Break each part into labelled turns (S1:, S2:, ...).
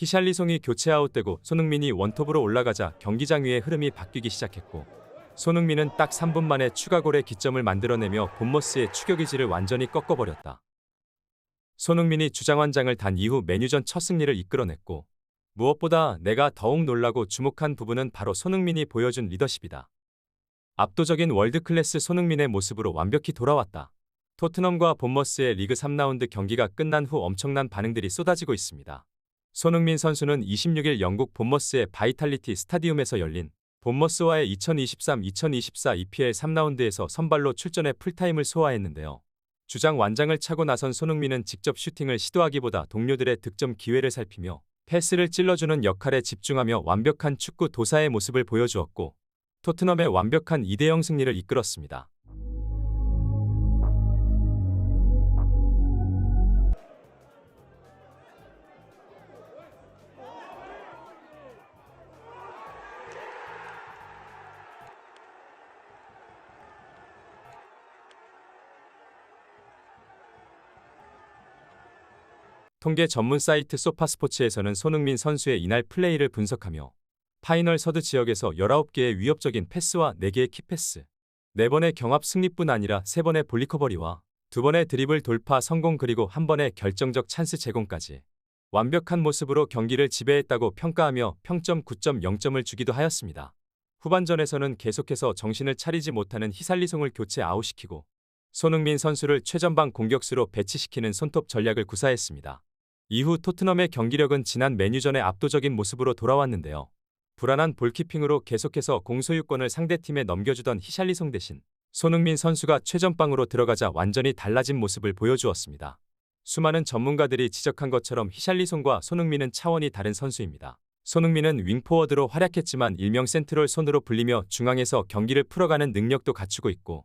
S1: 히샬리송이 교체 아웃되고 손흥민이 원톱으로 올라가자 경기장 위의 흐름이 바뀌기 시작했고, 손흥민은 딱 3분 만에 추가골의 기점을 만들어내며 본머스의 추격의지를 완전히 꺾어버렸다. 손흥민이 주장환장을 단 이후 메뉴전 첫 승리를 이끌어냈고, 무엇보다 내가 더욱 놀라고 주목한 부분은 바로 손흥민이 보여준 리더십이다. 압도적인 월드클래스 손흥민의 모습으로 완벽히 돌아왔다. 토트넘과 본머스의 리그 3라운드 경기가 끝난 후 엄청난 반응들이 쏟아지고 있습니다. 손흥민 선수는 26일 영국 본머스의 바이탈리티 스타디움에서 열린 본머스와의 2023-2024 EPL 3라운드에서 선발로 출전해 풀타임을 소화했는데요. 주장 완장을 차고 나선 손흥민은 직접 슈팅을 시도하기보다 동료들의 득점 기회를 살피며 패스를 찔러주는 역할에 집중하며 완벽한 축구 도사의 모습을 보여주었고, 토트넘의 완벽한 2대0 승리를 이끌었습니다. 통계 전문 사이트 소파스포츠에서는 손흥민 선수의 이날 플레이를 분석하며 파이널 서드 지역에서 19개의 위협적인 패스와 4개의 키패스, 4번의 경합 승리뿐 아니라 3번의 볼리커버리와 2번의 드리블 돌파 성공 그리고 1번의 결정적 찬스 제공까지 완벽한 모습으로 경기를 지배했다고 평가하며 평점 9.0점을 주기도 하였습니다. 후반전에서는 계속해서 정신을 차리지 못하는 히샬리송을 교체 아웃시키고 손흥민 선수를 최전방 공격수로 배치시키는 손톱 전략을 구사했습니다. 이후 토트넘의 경기력은 지난 메뉴전의 압도적인 모습으로 돌아왔는데요. 불안한 볼키핑으로 계속해서 공소유권을 상대팀에 넘겨주던 히샬리송 대신 손흥민 선수가 최전방으로 들어가자 완전히 달라진 모습을 보여주었습니다. 수많은 전문가들이 지적한 것처럼 히샬리송과 손흥민은 차원이 다른 선수입니다. 손흥민은 윙포워드로 활약했지만 일명 센트럴 손으로 불리며 중앙에서 경기를 풀어가는 능력도 갖추고 있고,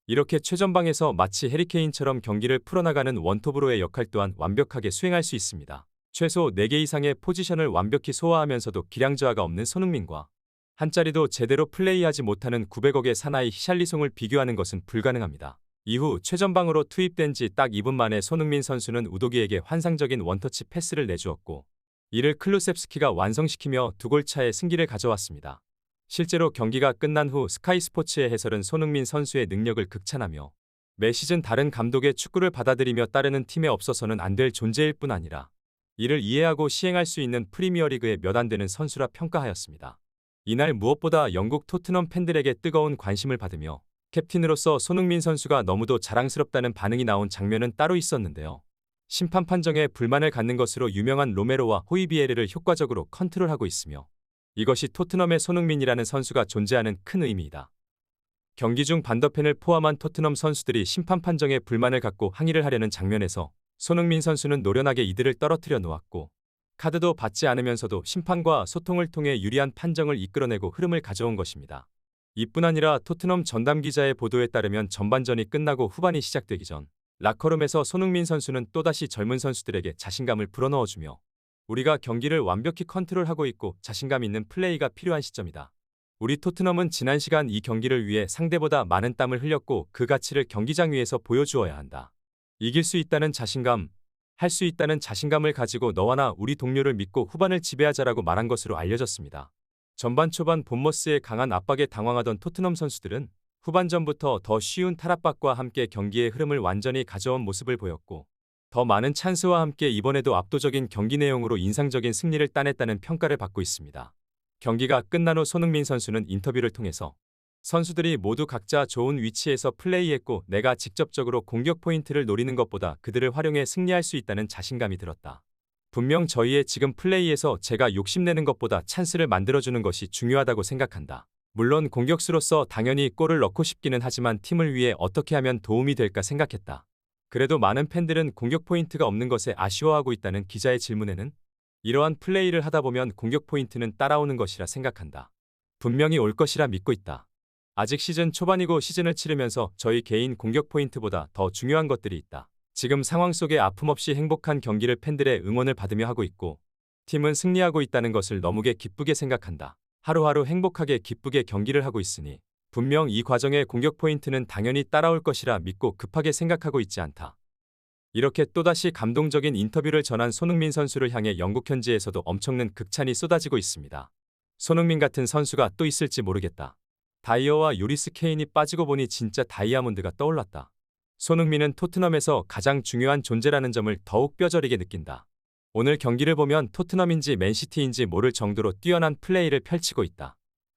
S1: 이렇게 최전방에서 마치 해리케인처럼 경기를 풀어나가는 원톱으로의 역할 또한 완벽하게 수행할 수 있습니다. 최소 4개 이상의 포지션을 완벽히 소화하면서도 기량 저하가 없는 손흥민과 한 자리도 제대로 플레이하지 못하는 900억의 사나이 히샬리송을 비교하는 것은 불가능합니다. 이후 최전방으로 투입된 지 딱 2분 만에 손흥민 선수는 우도기에게 환상적인 원터치 패스를 내주었고, 이를 클루셉스키가 완성시키며 2골 차의 승기를 가져왔습니다. 실제로 경기가 끝난 후 스카이 스포츠의 해설은 손흥민 선수의 능력을 극찬하며 매 시즌 다른 감독의 축구를 받아들이며 따르는 팀에 없어서는 안 될 존재일 뿐 아니라 이를 이해하고 시행할 수 있는 프리미어리그에 몇 안 되는 선수라 평가하였습니다. 이날 무엇보다 영국 토트넘 팬들에게 뜨거운 관심을 받으며 캡틴으로서 손흥민 선수가 너무도 자랑스럽다는 반응이 나온 장면은 따로 있었는데요. 심판 판정에 불만을 갖는 것으로 유명한 로메로와 호이비에르를 효과적으로 컨트롤하고 있으며 이것이 토트넘의 손흥민이라는 선수가 존재하는 큰 의미이다. 경기 중 반더펜을 포함한 토트넘 선수들이 심판 판정에 불만을 갖고 항의를 하려는 장면에서 손흥민 선수는 노련하게 이들을 떨어뜨려 놓았고, 카드도 받지 않으면서도 심판과 소통을 통해 유리한 판정을 이끌어내고 흐름을 가져온 것입니다. 이뿐 아니라 토트넘 전담 기자의 보도에 따르면 전반전이 끝나고 후반이 시작되기 전 라커룸에서 손흥민 선수는 또다시 젊은 선수들에게 자신감을 불어넣어주며 우리가 경기를 완벽히 컨트롤하고 있고 자신감 있는 플레이가 필요한 시점이다. 우리 토트넘은 지난 시간 이 경기를 위해 상대보다 많은 땀을 흘렸고 그 가치를 경기장 위에서 보여주어야 한다. 이길 수 있다는 자신감, 할 수 있다는 자신감을 가지고 너와 나 우리 동료를 믿고 후반을 지배하자라고 말한 것으로 알려졌습니다. 전반 초반 본머스의 강한 압박에 당황하던 토트넘 선수들은 후반전부터 더 쉬운 탈압박과 함께 경기의 흐름을 완전히 가져온 모습을 보였고, 더 많은 찬스와 함께 이번에도 압도적인 경기 내용으로 인상적인 승리를 따냈다는 평가를 받고 있습니다. 경기가 끝난 후 손흥민 선수는 인터뷰를 통해서 선수들이 모두 각자 좋은 위치에서 플레이했고 내가 직접적으로 공격 포인트를 노리는 것보다 그들을 활용해 승리할 수 있다는 자신감이 들었다. 분명 저희의 지금 플레이에서 제가 욕심내는 것보다 찬스를 만들어주는 것이 중요하다고 생각한다. 물론 공격수로서 당연히 골을 넣고 싶기는 하지만 팀을 위해 어떻게 하면 도움이 될까 생각했다. 그래도 많은 팬들은 공격 포인트가 없는 것에 아쉬워하고 있다는 기자의 질문에는 이러한 플레이를 하다 보면 공격 포인트는 따라오는 것이라 생각한다. 분명히 올 것이라 믿고 있다. 아직 시즌 초반이고 시즌을 치르면서 저희 개인 공격 포인트보다 더 중요한 것들이 있다. 지금 상황 속에 아픔 없이 행복한 경기를 팬들의 응원을 받으며 하고 있고 팀은 승리하고 있다는 것을 너무게 기쁘게 생각한다. 하루하루 행복하게 기쁘게 경기를 하고 있으니 분명 이 과정의 공격 포인트는 당연히 따라올 것이라 믿고 급하게 생각하고 있지 않다. 이렇게 또다시 감동적인 인터뷰를 전한 손흥민 선수를 향해 영국 현지에서도 엄청난 극찬이 쏟아지고 있습니다. 손흥민 같은 선수가 또 있을지 모르겠다. 다이어와 요리스 케인이 빠지고 보니 진짜 다이아몬드가 떠올랐다. 손흥민은 토트넘에서 가장 중요한 존재라는 점을 더욱 뼈저리게 느낀다. 오늘 경기를 보면 토트넘인지 맨시티인지 모를 정도로 뛰어난 플레이를 펼치고 있다.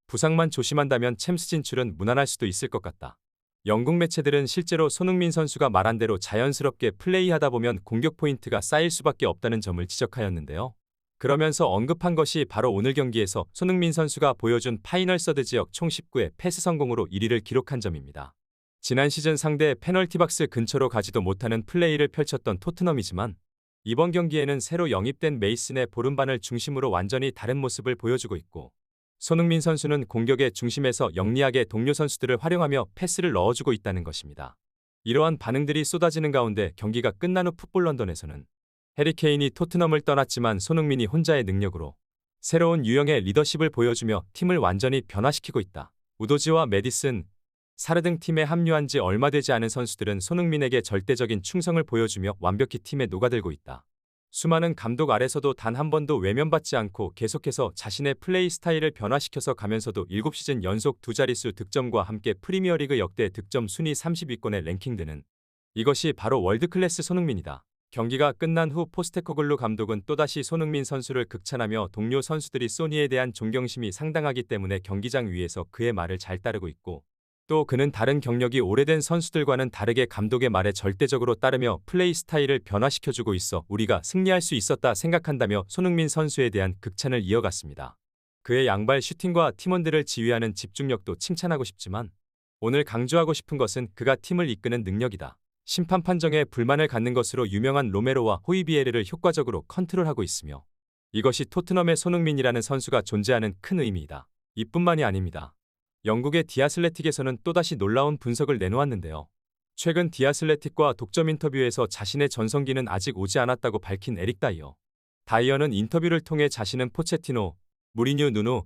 S1: 부상만 조심한다면 챔스 진출은 무난할 수도 있을 것 같다. 영국 매체들은 실제로 손흥민 선수가 말한 대로 자연스럽게 플레이하다 보면 공격 포인트가 쌓일 수밖에 없다는 점을 지적하였는데요. 그러면서 언급한 것이 바로 오늘 경기에서 손흥민 선수가 보여준 파이널 서드 지역 총 19회 패스 성공으로 1위를 기록한 점입니다. 지난 시즌 상대 페널티 박스 근처로 가지도 못하는 플레이를 펼쳤던 토트넘이지만 이번 경기에는 새로 영입된 메이슨의 보름반을 중심으로 완전히 다른 모습을 보여주고 있고 손흥민 선수는 공격의 중심에서 영리하게 동료 선수들을 활용하며 패스를 넣어주고 있다는 것입니다. 이러한 반응들이 쏟아지는 가운데 경기가 끝난 후 풋볼 런던에서는 해리 케인이 토트넘을 떠났지만 손흥민이 혼자의 능력으로 새로운 유형의 리더십을 보여주며 팀을 완전히 변화시키고 있다. 우도지와 메디슨, 사르 등 팀에 합류한 지 얼마 되지 않은 선수들은 손흥민에게 절대적인 충성을 보여주며 완벽히 팀에 녹아들고 있다. 수많은 감독 아래서도 단 한 번도 외면받지 않고 계속해서 자신의 플레이 스타일을 변화시켜서 가면서도 7시즌 연속 두 자릿수 득점과 함께 프리미어리그 역대 득점 순위 30위권에 랭킹되는 이것이 바로 월드클래스 손흥민이다. 경기가 끝난 후 포스테코글루 감독은 또다시 손흥민 선수를 극찬하며 동료 선수들이 소니에 대한 존경심이 상당하기 때문에 경기장 위에서 그의 말을 잘 따르고 있고 또 그는 다른 경력이 오래된 선수들과는 다르게 감독의 말에 절대적으로 따르며 플레이 스타일을 변화시켜주고 있어 우리가 승리할 수 있었다 생각한다며 손흥민 선수에 대한 극찬을 이어갔습니다. 그의 양발 슈팅과 팀원들을 지휘하는 집중력도 칭찬하고 싶지만 오늘 강조하고 싶은 것은 그가 팀을 이끄는 능력이다. 심판 판정에 불만을 갖는 것으로 유명한 로메로와 호이비에르를 효과적으로 컨트롤하고 있으며 이것이 토트넘의 손흥민이라는 선수가 존재하는 큰 의미이다. 이뿐만이 아닙니다. 영국의 디아슬레틱에서는 또다시 놀라운 분석을 내놓았는데요. 최근 디아슬레틱과 독점 인터뷰에서 자신의 전성기는 아직 오지 않았다고 밝힌 에릭 다이어. 다이어는 인터뷰를 통해 자신은 포체티노, 무리뉴, 누누,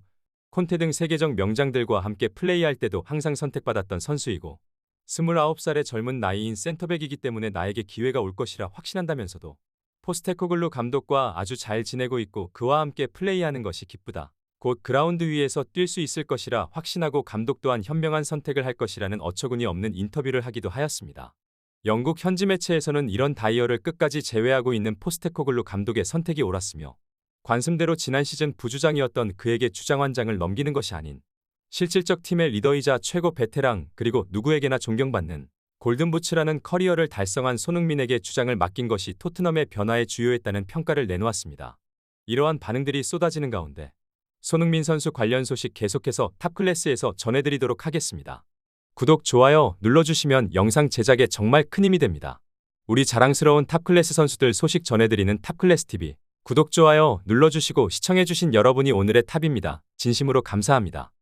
S1: 콘테 등 세계적 명장들과 함께 플레이할 때도 항상 선택받았던 선수이고 29살의 젊은 나이인 센터백이기 때문에 나에게 기회가 올 것이라 확신한다면서도 포스테코글루 감독과 아주 잘 지내고 있고 그와 함께 플레이하는 것이 기쁘다. 곧 그라운드 위에서 뛸 수 있을 것이라 확신하고 감독 또한 현명한 선택을 할 것이라는 어처구니 없는 인터뷰를 하기도 하였습니다. 영국 현지 매체에서는 이런 다이어를 끝까지 제외하고 있는 포스테코글루 감독의 선택이 옳았으며 관습대로 지난 시즌 부주장이었던 그에게 주장완장을 넘기는 것이 아닌 실질적 팀의 리더이자 최고 베테랑 그리고 누구에게나 존경받는 골든부츠라는 커리어를 달성한 손흥민에게 주장을 맡긴 것이 토트넘의 변화에 주요했다는 평가를 내놓았습니다. 이러한 반응들이 쏟아지는 가운데 손흥민 선수 관련 소식 계속해서 탑클래스에서 전해드리도록 하겠습니다. 구독, 좋아요 눌러주시면 영상 제작에 정말 큰 힘이 됩니다. 우리 자랑스러운 탑클래스 선수들 소식 전해드리는 탑클래스TV 구독, 좋아요 눌러주시고 시청해주신 여러분이 오늘의 탑입니다. 진심으로 감사합니다.